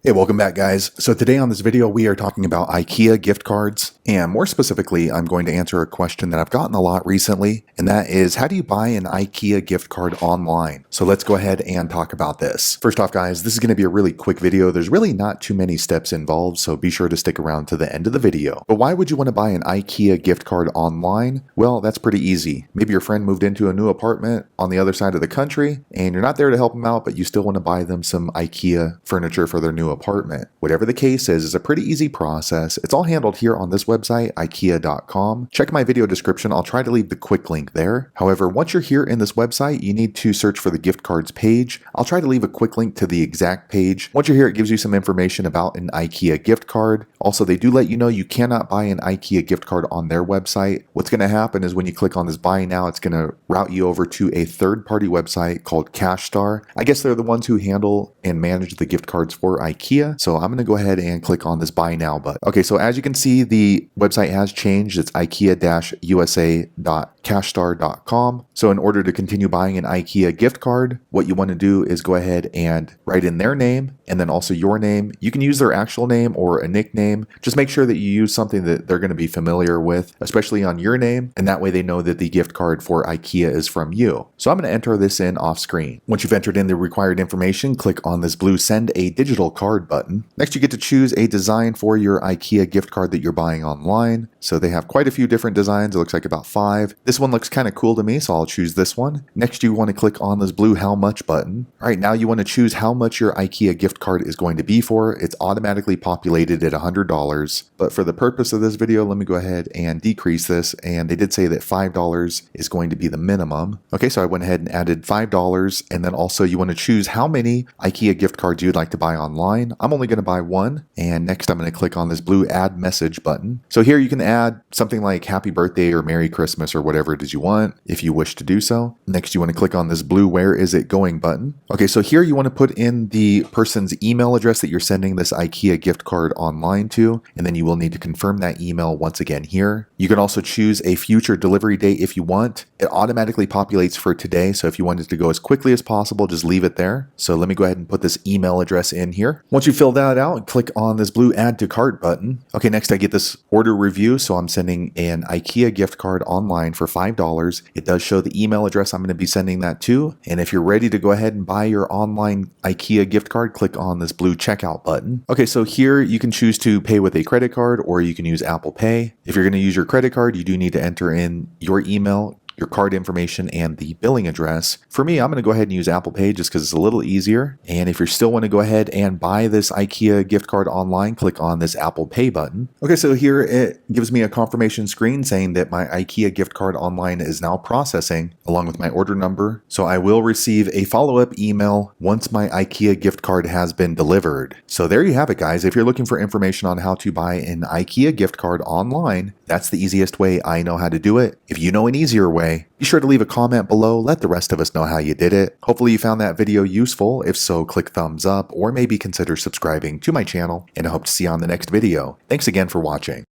Hey, welcome back guys. So today on this video we are talking about IKEA gift cards, and more specifically I'm going to answer a question that I've gotten a lot recently, and that is, how do you buy an IKEA gift card online? So let's go ahead and talk about this. First off guys, this is going to be a really quick video. There's really not too many steps involved, so be sure to stick around to the end of the video. But why would you want to buy an IKEA gift card online? Well, that's pretty easy. Maybe your friend moved into a new apartment on the other side of the country and you're not there to help them out, but you still want to buy them some IKEA furniture for their new apartment. Whatever the case is, it's a pretty easy process. It's all handled here on this website, ikea.com. Check my video description. I'll try to leave the quick link there. However, once you're here in this website, you need to search for the gift cards page. I'll try to leave a quick link to the exact page. Once you're here, it gives you some information about an IKEA gift card. Also, they do let you know you cannot buy an IKEA gift card on their website. What's going to happen is when you click on this buy now, it's going to route you over to a third-party website called CashStar. I guess they're the ones who handle and manage the gift cards for IKEA. So I'm going to go ahead and click on this buy now button. Okay, so as you can see, the website has changed. It's ikea-usa.cashstar.com. So in order to continue buying an IKEA gift card, what you want to do is go ahead and write in their name and then also your name. You can use their actual name or a nickname. Just make sure that you use something that they're going to be familiar with, especially on your name, and that way they know that the gift card for IKEA is from you. So I'm going to enter this in off screen. Once you've entered in the required information, click on this blue Send a Digital Card button. Next, you get to choose a design for your IKEA gift card that you're buying online. So they have quite a few different designs. It looks like about 5. This one looks kind of cool to me, so I'll choose this one. Next, you want to click on this blue How Much button. All right, now you want to choose how much your IKEA gift card is going to be for. It's automatically populated at $100, but for the purpose of this video, let me go ahead and decrease this, and they did say that $5 is going to be the minimum. Okay, so I went ahead and added $5, and then also you want to choose how many IKEA gift cards you'd like to buy online. I'm only going to buy one, and next I'm going to click on this blue Add Message button. So here you can add something like Happy Birthday or Merry Christmas or whatever it is you want if you wish to do so. Next, you want to click on this blue Where Is It Going button. Okay, so here you want to put in the person's email address that you're sending this IKEA gift card online to, and then you will need to confirm that email once again here. You can also choose a future delivery date if you want. It automatically populates for today, so if you want it to go as quickly as possible, just leave it there. So let me go ahead and put this email address in here. Once you fill that out, click on this blue Add to Cart button. Okay, next I get this order review, so I'm sending an IKEA gift card online for $5. It does show the email address I'm going to be sending that to, and if you're ready to go ahead and buy your online IKEA gift card, click on this blue checkout button. Okay, so here you can choose to pay with a credit card or you can use Apple Pay. If you're going to use your credit card, you do need to enter in your email, your card information, and the billing address. For me, I'm going to go ahead and use Apple Pay just because it's a little easier. And if you still want to go ahead and buy this IKEA gift card online, click on this Apple Pay button. Okay, so here it gives me a confirmation screen saying that my IKEA gift card online is now processing along with my order number. So I will receive a follow-up email once my IKEA gift card has been delivered. So there you have it, guys. If you're looking for information on how to buy an IKEA gift card online, that's the easiest way I know how to do it. If you know an easier way, be sure to leave a comment below. Let the rest of us know how you did it. Hopefully you found that video useful. If so, click thumbs up or maybe consider subscribing to my channel, and I hope to see you on the next video. Thanks again for watching.